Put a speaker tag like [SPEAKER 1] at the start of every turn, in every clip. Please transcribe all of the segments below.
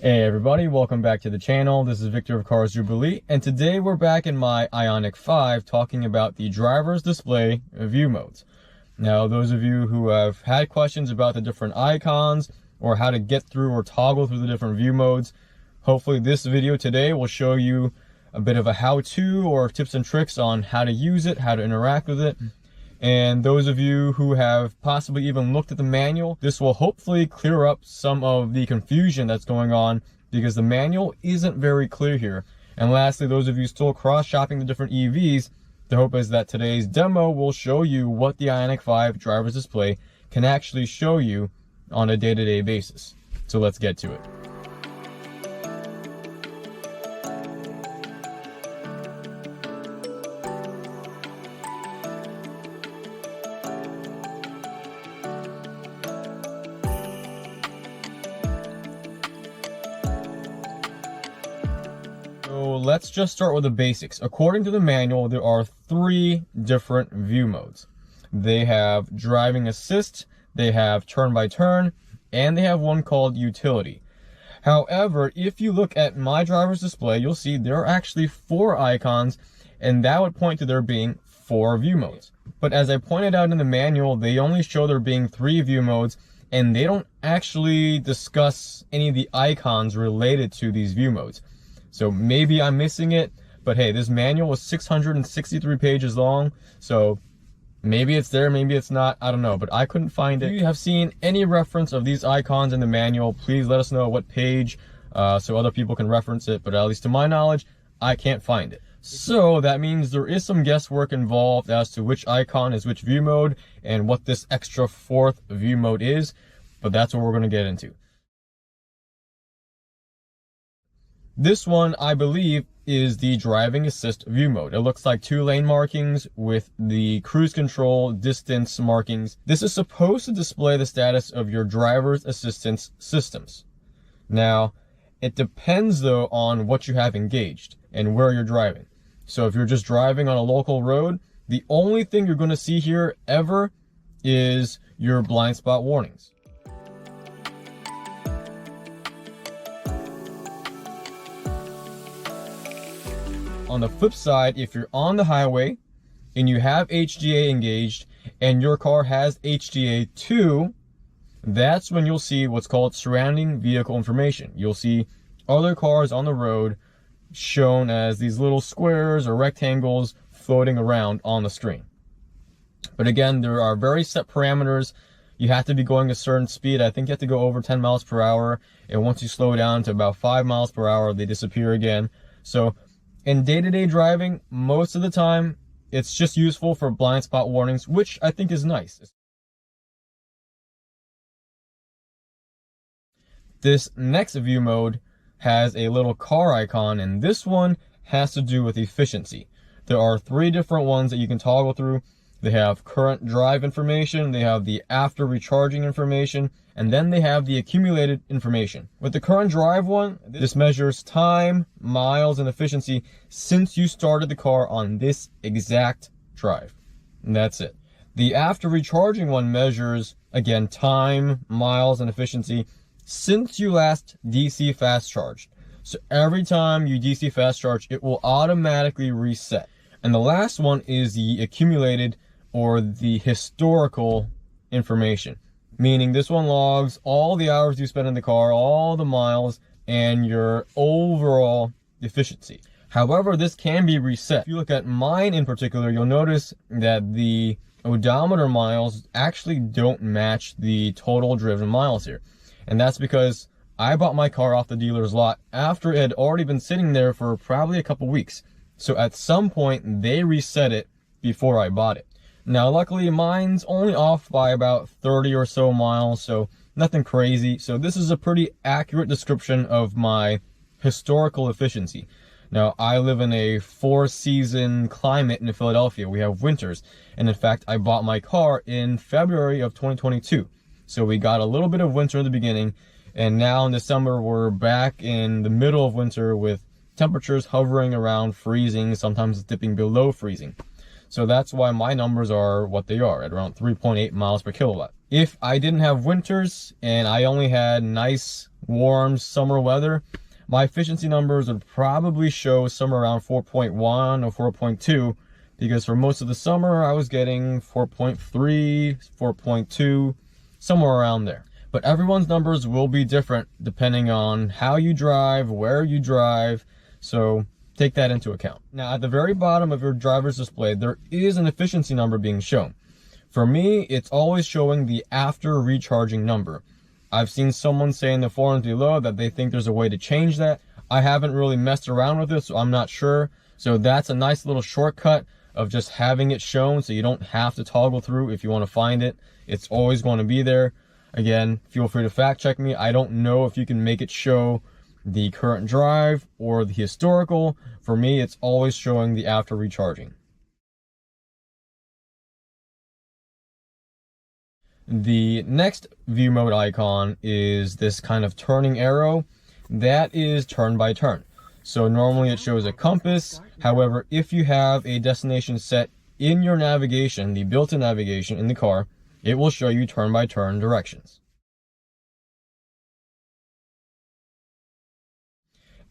[SPEAKER 1] Hey everybody, welcome back to the channel. This is Victor of Cars Jubilee, and today we're back in my Ioniq 5 talking about the driver's display view modes. Now, those of you who have had questions about the different icons or how to get through or toggle through the different view modes, hopefully this video today will show you a bit of a how-to or tips and tricks on how to use it, how to interact with it. And those of you who have possibly even looked at the manual, this will hopefully clear up some of the confusion that's going on because the manual isn't very clear here. And lastly, those of you still cross-shopping the different EVs, the hope is that today's demo will show you what the Ioniq 5 driver's display can actually show you on a day-to-day basis. So let's get to it. So let's just start with the basics. According to the manual, there are 3 different view modes. They have driving assist, they have turn by turn, and they have one called utility. However, if you look at my driver's display, you'll see there are actually 4 icons, and that would point to there being 4 view modes. But as I pointed out in the manual, they only show there being 3 view modes, and they don't actually discuss any of the icons related to these view modes. So maybe I'm missing it, but hey, this manual is 663 pages long, so maybe it's there, maybe it's not, I don't know, but I couldn't find it. If you have seen any reference of these icons in the manual, please let us know what page so other people can reference it, but at least to my knowledge, I can't find it. So that means there is some guesswork involved as to which icon is which view mode and what this extra 4th view mode is, but that's what we're going to get into. This one, I believe, is the driving assist view mode. It looks like 2 lane markings with the cruise control distance markings. This is supposed to display the status of your driver's assistance systems. Now, it depends though on what you have engaged and where you're driving. So if you're just driving on a local road, the only thing you're going to see here ever is your blind spot warnings. On the flip side, if you're on the highway and you have HDA engaged and your car has HDA 2, that's when you'll see what's called surrounding vehicle information. You'll see other cars on the road shown as these little squares or rectangles floating around on the screen. But again, there are very set parameters. You have to be going a certain speed. I think you have to go over 10 miles per hour. And once you slow down to about 5 miles per hour, they disappear again. So in day-to-day driving, most of the time, it's just useful for blind spot warnings, which I think is nice. This next view mode has a little car icon, and this one has to do with efficiency. There are 3 different ones that you can toggle through. They have current drive information, they have the after recharging information, and then they have the accumulated information. With the current drive one, this measures time, miles, and efficiency since you started the car on this exact drive. And that's it. The after recharging one measures, again, time, miles, and efficiency since you last DC fast charged. So every time you DC fast charge, it will automatically reset. And the last one is the accumulated or the historical information, meaning this one logs all the hours you spent in the car, all the miles, and your overall efficiency. However, this can be reset. If you look at mine in particular, you'll notice that the odometer miles actually don't match the total driven miles here. And that's because I bought my car off the dealer's lot after it had already been sitting there for probably a couple weeks. So at some point, they reset it before I bought it. Now, luckily, mine's only off by about 30 or so miles, so nothing crazy. So this is a pretty accurate description of my historical efficiency. Now, I live in a 4-season climate in Philadelphia. We have winters. And in fact, I bought my car in February of 2022. So we got a little bit of winter in the beginning. And now in December, we're back in the middle of winter with temperatures hovering around freezing, sometimes dipping below freezing. So that's why my numbers are what they are, at around 3.8 miles per kilowatt. If I didn't have winters and I only had nice warm summer weather, my efficiency numbers would probably show somewhere around 4.1 or 4.2, because for most of the summer I was getting 4.3, 4.2, somewhere around there. But everyone's numbers will be different depending on how you drive, where you drive, so take that into account. Now, at the very bottom of your driver's display, there is an efficiency number being shown. For me, it's always showing the after recharging number. I've seen someone say in the forums below that they think there's a way to change that. I haven't really messed around with it, so I'm not sure. So that's a nice little shortcut of just having it shown, so you don't have to toggle through if you want to find it. It's always going to be there. Again, feel free to fact check me. I don't know if you can make it show the current drive or the historical. For me, it's always showing the after recharging. The next view mode icon is this kind of turning arrow. That is turn by turn. So normally it shows a compass. However, if you have a destination set in your navigation, the built-in navigation in the car, it will show you turn by turn directions.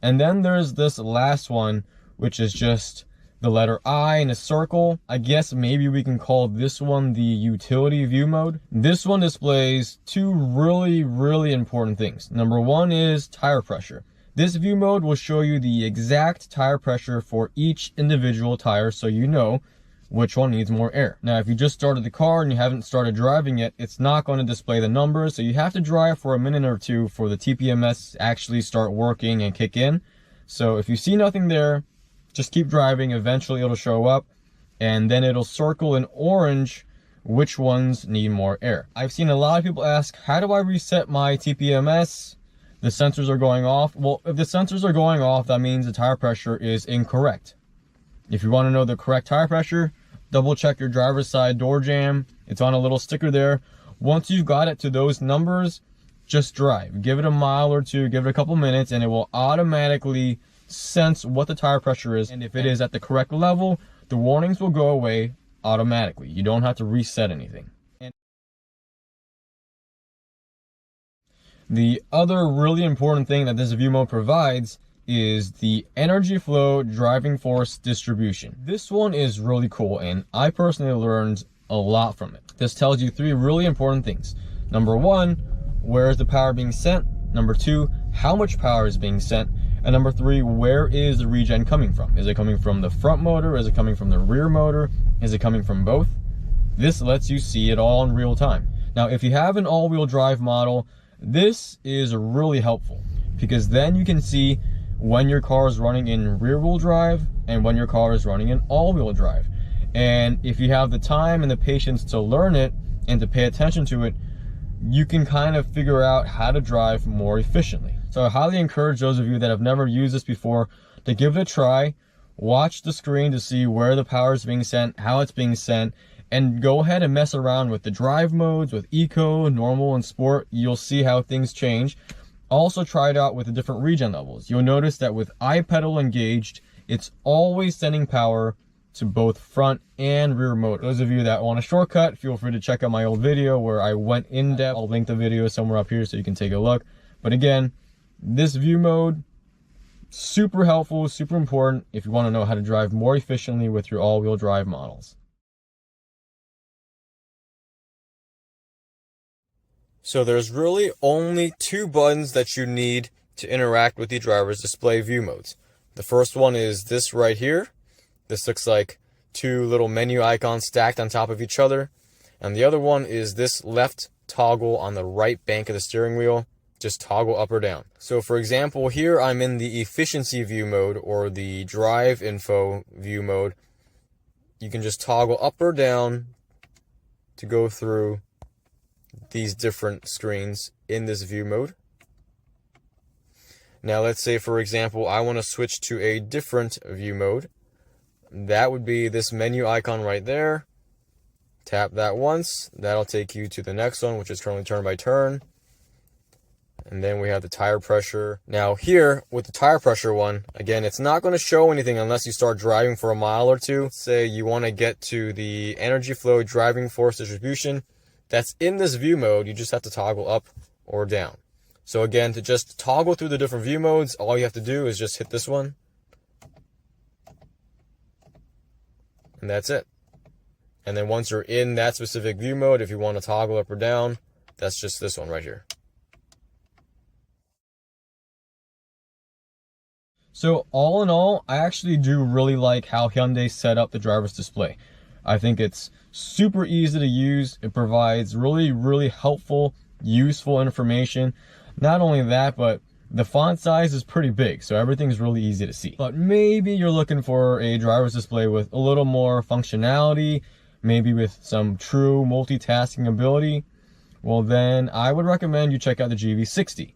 [SPEAKER 1] And then there's this last one, which is just the letter I in a circle. I guess maybe we can call this one the utility view mode. This one displays two really important things. Number one is tire pressure. This view mode will show you the exact tire pressure for each individual tire, so you know which one needs more air. Now, if you just started the car and you haven't started driving yet, it's not going to display the numbers, so you have to drive for a minute or two for the TPMS actually start working and kick in. So if you see nothing there, just keep driving. Eventually it'll show up, and then it'll circle in orange which ones need more air. I've seen a lot of people ask, how do I reset my TPMS? The sensors are going off. Well, if the sensors are going off, that means the tire pressure is incorrect. If you want to know the correct tire pressure, double check your driver's side door jamb. It's on a little sticker there. Once you've got it to those numbers, just drive. Give it a mile or two, give it a couple minutes, and it will automatically sense what the tire pressure is. And if it is at the correct level, the warnings will go away automatically. You don't have to reset anything. The other really important thing that this view mode provides is the energy flow driving force distribution. This one is really cool, and I personally learned a lot from it. This tells you three really important things. Number one, where is the power being sent? Number two, how much power is being sent? And number three, where is the regen coming from? Is it coming from the front motor? Is it coming from the rear motor? Is it coming from both? This lets you see it all in real time. Now, if you have an all-wheel drive model, this is really helpful, because then you can see when your car is running in rear-wheel drive and when your car is running in all-wheel drive. And if you have the time and the patience to learn it and to pay attention to it, you can kind of figure out how to drive more efficiently. So I highly encourage those of you that have never used this before to give it a try. Watch the screen to see where the power is being sent, how it's being sent, and go ahead and mess around with the drive modes, with eco, normal, and sport. You'll see how things change. Also try it out with the different regen levels. You'll notice that with iPedal engaged, it's always sending power to both front and rear motor. Those of you that want a shortcut, feel free to check out my old video where I went in depth. I'll link the video somewhere up here so you can take a look. But again, this view mode, super helpful, super important if you want to know how to drive more efficiently with your all-wheel drive models. So there's really only two buttons that you need to interact with the driver's display view modes. The first one is this right here. This looks like two little menu icons stacked on top of each other. And the other one is this left toggle on the right bank of the steering wheel. Just toggle up or down. So for example, here I'm in the efficiency view mode or the drive info view mode. You can just toggle up or down to go through these different screens in this view mode. Now let's say, for example, I want to switch to a different view mode. That would be this menu icon right there. Tap that once. That'll take you to the next one, which is currently turn by turn. And then we have the tire pressure. Now here, with the tire pressure one, again, it's not going to show anything unless you start driving for a mile or two. Say you want to get to the energy flow driving force distribution. That's in this view mode. You just have to toggle up or down. So again, to just toggle through the different view modes, all you have to do is just hit this one. And that's it. And then once you're in that specific view mode, if you want to toggle up or down, that's just this one right here. So all in all, I actually do really like how Hyundai set up the driver's display. I think it's super easy to use. It provides really helpful, useful information. Not only that, but the font size is pretty big, so everything's really easy to see. But maybe you're looking for a driver's display with a little more functionality, maybe with some true multitasking ability. Well, then I would recommend you check out the GV60.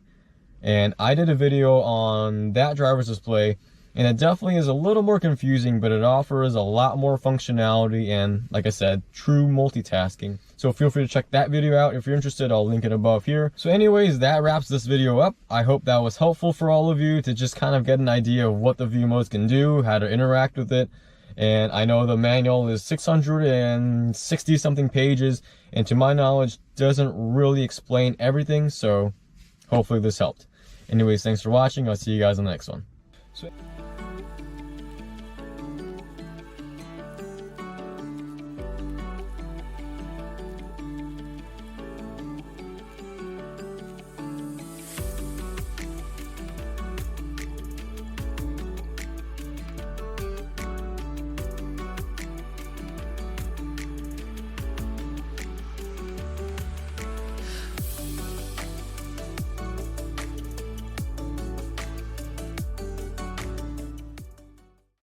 [SPEAKER 1] And I did a video on that driver's display, and it definitely is a little more confusing, but it offers a lot more functionality and, like I said, true multitasking. So feel free to check that video out. If you're interested, I'll link it above here. So anyways, that wraps this video up. I hope that was helpful for all of you to just kind of get an idea of what the view modes can do, how to interact with it. And I know the manual is 660 something pages, and to my knowledge, doesn't really explain everything, so hopefully this helped. Anyways, thanks for watching. I'll see you guys on the next one.